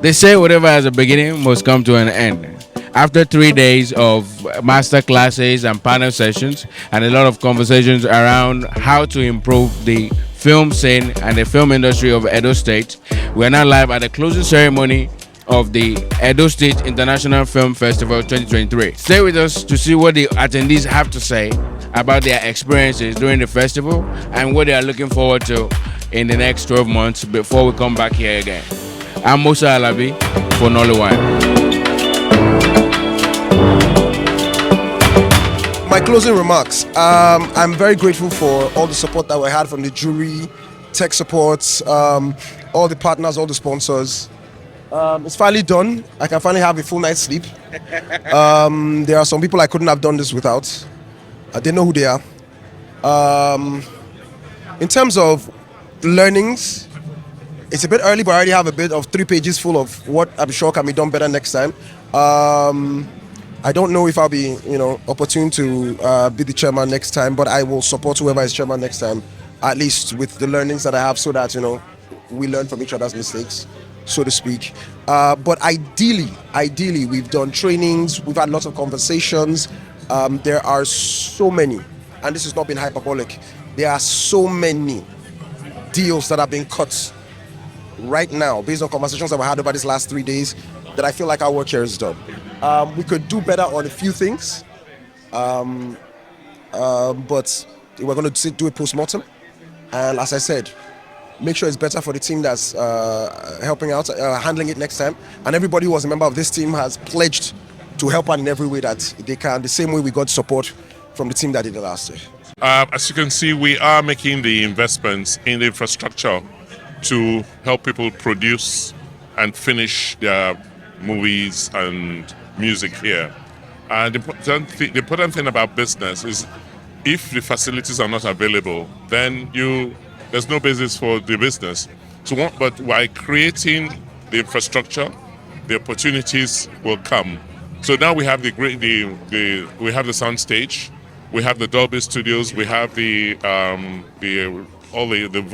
They say whatever has a beginning must come to an end. After 3 days of master classes and panel sessions and a lot of conversations around how to improve the film scene and the film industry of Edo State, we are now live at the closing ceremony of the Edo State International Film Festival 2023. Stay with us to see what the attendees have to say about their experiences during the festival and what they are looking forward to in the next 12 months before we come back here again. I'm Musa Alabi for Nollywood. My closing remarks. I'm very grateful for all the support that we had from the jury, tech support, all the partners, all the sponsors. It's finally done. I can finally have a full night's sleep. There are some people I couldn't have done this without. They know who they are. In terms of learnings, it's a bit early, but I already have a bit of 3 pages full of what I'm sure can be done better next time. I don't know if I'll be, opportune to be the chairman next time, but I will support whoever is chairman next time, at least with the learnings that I have, so that we learn from each other's mistakes, so to speak. But ideally, we've done trainings, we've had lots of conversations. There are so many, and this has not been hyperbolic. There are so many deals that have been cut right now based on conversations that we had over these last 3 days that I feel like our work here is done. We could do better on a few things, but we're going to do a post-mortem, and as I said, make sure it's better for the team that's helping out, handling it next time, and everybody who was a member of this team has pledged to help out in every way that they can, the same way we got support from the team that did it last year. As you can see, we are making the investments in the infrastructure to help people produce and finish their movies and music here. And the important thing about business is if the facilities are not available, then there's no basis for the business. But by creating the infrastructure, the opportunities will come. So now we have we have the sound stage, we have the Dolby studios, we have all the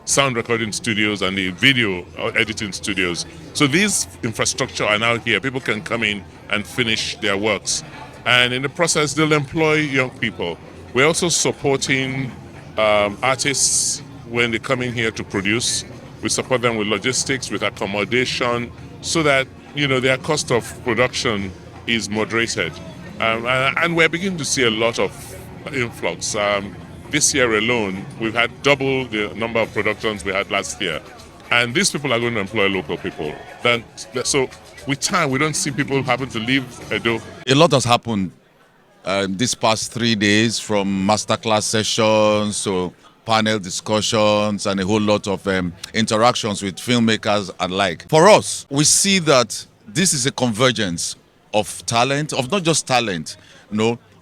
sound recording studios and the video editing studios. So these infrastructure are now here. People can come in and finish their works. And in the process, they'll employ young people. We're also supporting artists when they come in here to produce. We support them with logistics, with accommodation, so that their cost of production is moderated. And we're beginning to see a lot of influx. This year alone, we've had double the number of productions we had last year. And these people are going to employ local people. So with time, we don't see people having to leave Edo. A lot has happened these past 3 days, from masterclass sessions to panel discussions and a whole lot of interactions with filmmakers and like. For us, we see that this is a convergence of talent, of not just talent,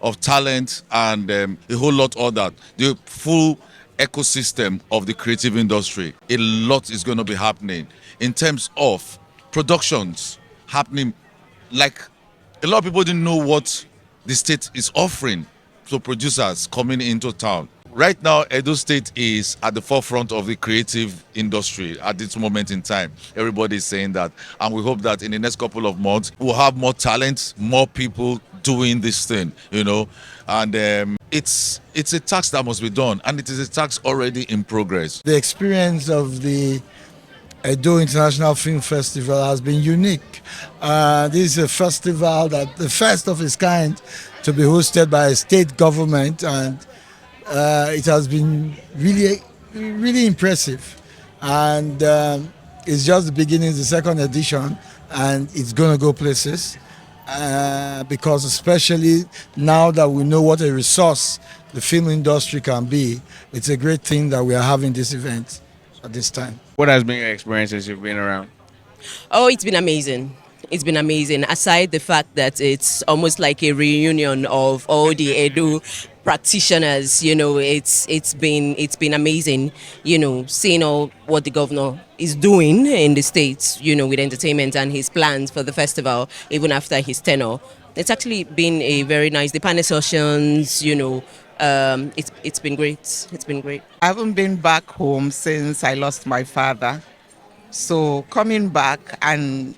of talent and a whole lot of that. The full ecosystem of the creative industry. A lot is going to be happening in terms of productions happening. Like, a lot of people didn't know what the state is offering to producers coming into town. Right now, Edo State is at the forefront of the creative industry at this moment in time. Everybody is saying that. And we hope that in the next couple of months, we'll have more talent, more people doing this thing, And it's a task that must be done. And it is a task already in progress. The experience of the Edo International Film Festival has been unique. This is a festival the first of its kind to be hosted by a state government, and it has been really, really impressive. And it's just the beginning, the second edition, and it's going to go places. Because especially now that we know what a resource the film industry can be, it's a great thing that we are having this event at this time. What has been your experience as you've been around? Oh, it's been amazing. It's been amazing. Aside the fact that it's almost like a reunion of all the Edo practitioners, it's been amazing, seeing all what the governor is doing in the States, with entertainment and his plans for the festival, even after his tenure. It's actually been a very nice, the panel sessions, it's been great. It's been great. I haven't been back home since I lost my father. So coming back and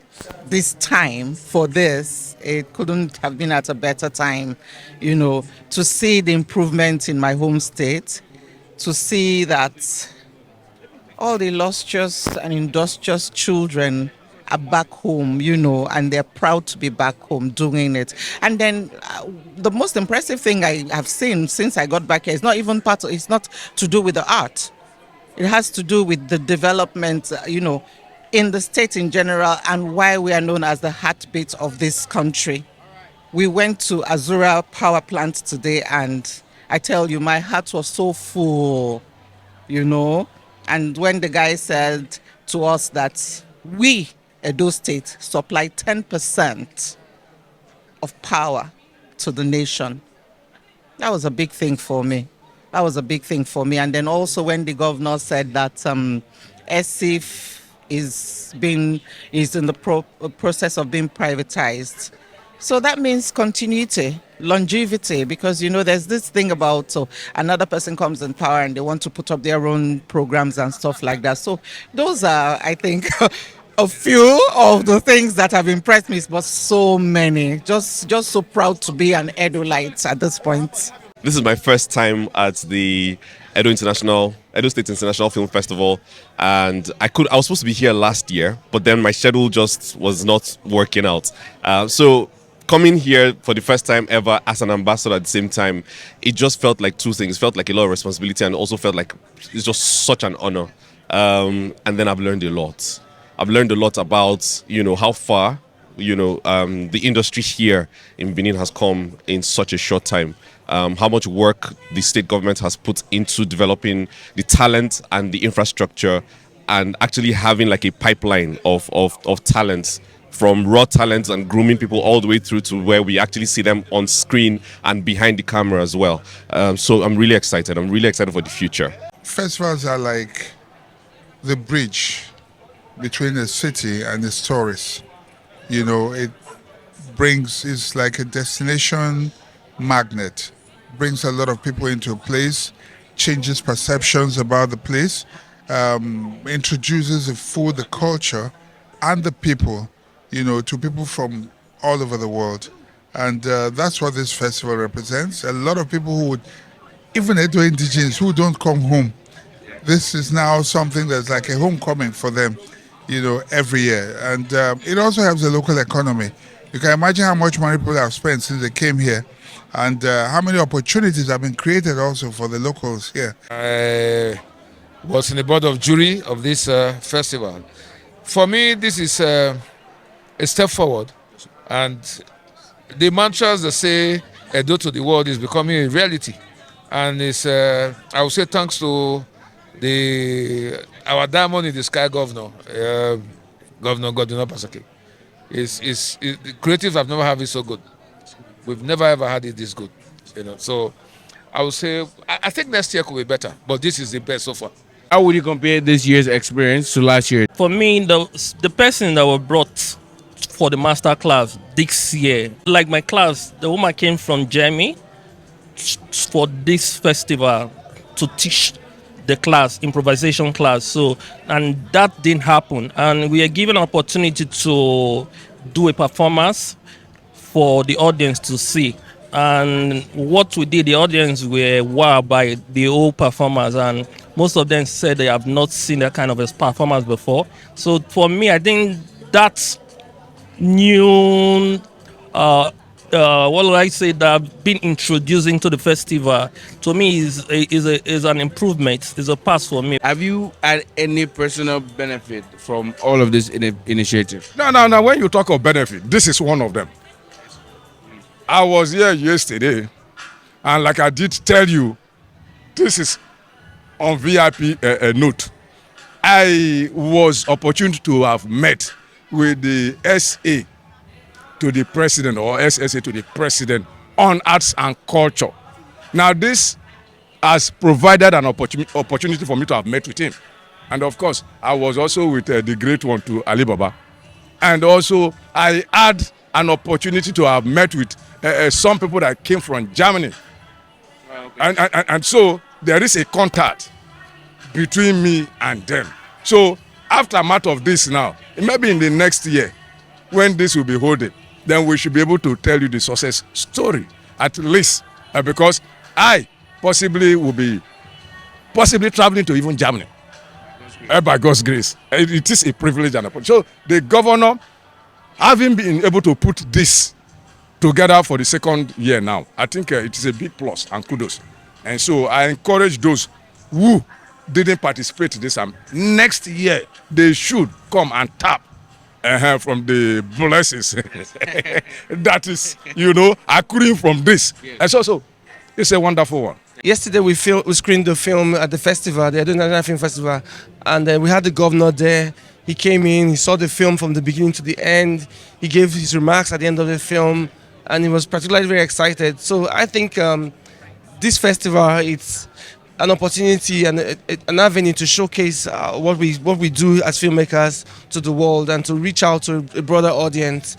this time for this, it couldn't have been at a better time, to see the improvement in my home state, to see that all the illustrious and industrious children are back home, and they're proud to be back home doing it. And then the most impressive thing I have seen since I got back here is not even it's not to do with the art. It has to do with the development, in the state in general and why we are known as the heartbeat of this country. We went to Azura Power Plant today and I tell you, my heart was so full, And when the guy said to us that we, Edo State, supply 10% of power to the nation, that was a big thing for me. And then also when the governor said that ESIFF is in the process of being privatized. So that means continuity, longevity, because there's this thing about another person comes in power and they want to put up their own programs and stuff like that. So those are, I think, a few of the things that have impressed me, but so many. Just so proud to be an Edolite at this point. This is my first time at the Edo State International Film Festival, and I was supposed to be here last year, but then my schedule just was not working out. So coming here for the first time ever as an ambassador at the same time, it just felt like two things. It felt like a lot of responsibility and also felt like it's just such an honor. And then I've learned a lot. I've learned a lot about, how far, the industry here in Benin has come in such a short time. How much work the state government has put into developing the talent and the infrastructure and actually having like a pipeline of talents, from raw talents and grooming people all the way through to where we actually see them on screen and behind the camera as well. So I'm really excited. I'm really excited for the future. Festivals are like the bridge between the city and its tourists. It's like a destination magnet, brings a lot of people into a place, changes perceptions about the place, introduces the food, the culture, and the people, to people from all over the world. And that's what this festival represents. A lot of people who even Edo indigenes who don't come home, this is now something that's like a homecoming for them, every year. And it also helps the local economy. You can imagine how much money people have spent since they came here, and how many opportunities have been created also for the locals here. I was in the board of jury of this festival. For me, this is a step forward, and the mantras that say Edo to the world is becoming a reality. And it's, I would say, thanks to our diamond in the sky governor, Governor Obaseki. The creatives have never had it so good. We've never ever had it this good, So I would say I think next year could be better, but this is the best so far. How would you compare this year's experience to last year? For me, the person that was brought for the master class this year, like my class, the woman came from Germany for this festival to teach the class, improvisation class. So, and that didn't happen. And we are given an opportunity to do a performance for the audience to see. And what we did, the audience were wowed by the whole performance, and most of them said they have not seen that kind of a performance before. So for me, I think that's new, what will I say, that have been introduced into the festival, to me is an improvement, is a pass for me. Have you had any personal benefit from all of this initiative? No. When you talk of benefit, this is one of them. I was here yesterday, and like I did tell you, this is on VIP note. I was opportune to have met with the SA to the president, or SSA to the president, on arts and culture. Now this has provided an opportunity for me to have met with him. And of course, I was also with the great one to Ali Baba. And also, I had an opportunity to have met with some people that came from Germany. And so there is a contact between me and them. So aftermath of this now, maybe in the next year, when this will be holding, then we should be able to tell you the success story, at least, because I possibly will be traveling to even Germany, by God's grace. It is a privilege and a privilege. So the governor, having been able to put this together for the second year now, I think it is a big plus and kudos. And so I encourage those who didn't participate in this, next year they should come and tap from the blessings that is, accruing from this. And so it's a wonderful one. Yesterday we screened the film at the festival, the Edo International Film Festival, and we had the governor there. He came in, he saw the film from the beginning to the end. He gave his remarks at the end of the film, and he was particularly very excited. So I think this festival, it's an opportunity and an avenue to showcase what we do as filmmakers to the world and to reach out to a broader audience.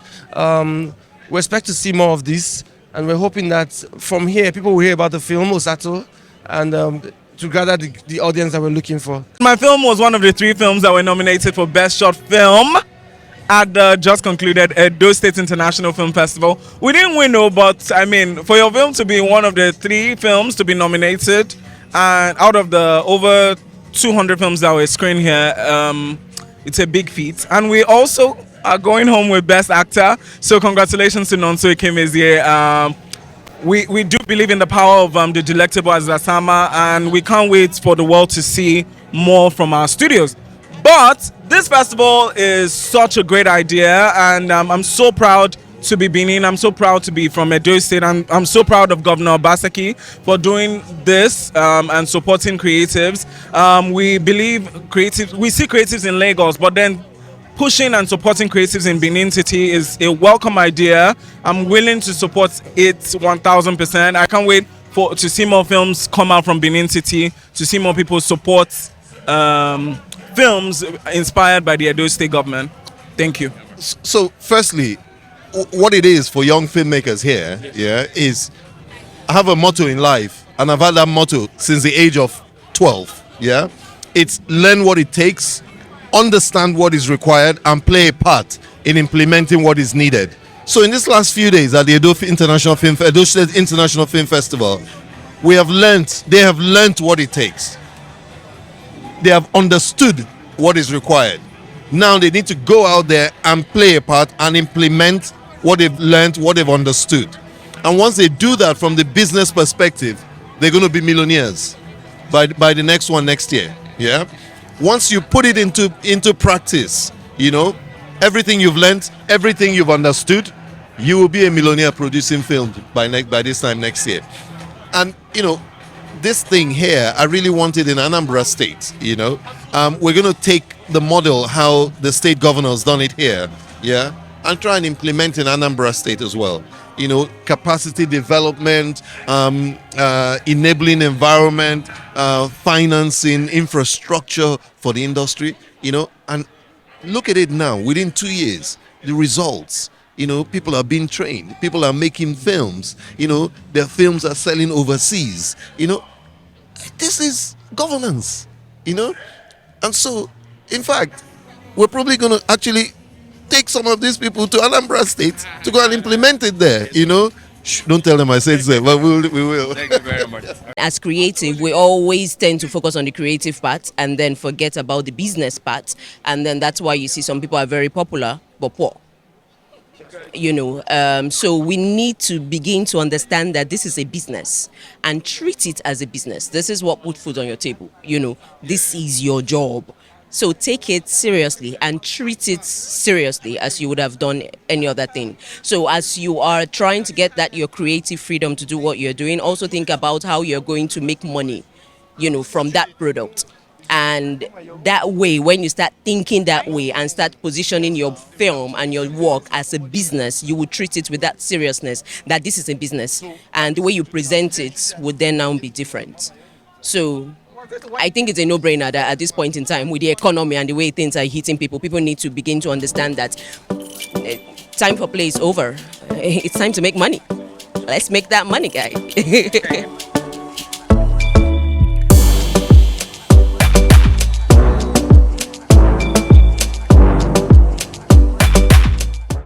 We expect to see more of this, and we're hoping that from here people will hear about the film Osato and to gather the audience that we're looking for. My film was one of the 3 films that were nominated for Best Short Film at the just concluded Edo State International Film Festival. We didn't win though, but I mean, for your film to be one of the 3 films to be nominated, and out of the over 200 films that were screened here, it's a big feat. And we also are going home with Best Actor. So congratulations to Nonso Ekemezie. We do believe in the power of the delectable Azasama, and we can't wait for the world to see more from our studios. But this festival is such a great idea, and I'm so proud to be Benin. I'm so proud to be from Edo State. I'm so proud of Governor Obaseki for doing this and supporting creatives. We see creatives in Lagos, but then pushing and supporting creatives in Benin City is a welcome idea. I'm willing to support it 1000%. I can't wait to see more films come out from Benin City, to see more people support films inspired by the Edo State government. Thank you. So firstly, what it is for young filmmakers here, is I have a motto in life, and I've had that motto since the age of 12. It's learn what it takes, understand what is required, and play a part in implementing what is needed. So in these last few days at the Edo State International Film Festival, they have learned what it takes. They have understood what is required. Now they need to go out there and play a part and implement what they've learned, what they've understood. And once they do that from the business perspective, they're going to be millionaires by the next year. Once you put it into practice, everything you've learned, everything you've understood, you will be a millionaire producing film by this time next year. And this thing here, I really want it in Anambra State. We're going to take the model how the state governor's done it here, and try and implement in Anambra State as well. Capacity development, enabling environment, financing, infrastructure for the industry, and look at it now. Within 2 years, the results, people are being trained, people are making films, their films are selling overseas, this is governance, and so, in fact, we're probably going to actually take some of these people to Anambra State to go and implement it there, Don't tell them I said so, but we will. Thank you very much. As creative, we always tend to focus on the creative part and then forget about the business part. And then that's why you see some people are very popular, but poor. So we need to begin to understand that this is a business and treat it as a business. This is what puts food on your table. This is your job. So take it seriously and treat it seriously as you would have done any other thing. So as you are trying to get your creative freedom to do what you're doing, also think about how you're going to make money, from that product. And that way, when you start thinking that way and start positioning your film and your work as a business, you will treat it with that seriousness that this is a business. And the way you present it would then now be different. So I think it's a no-brainer that at this point in time, with the economy and the way things are hitting people need to begin to understand that time for play is over. It's time to make money. Let's make that money, guys.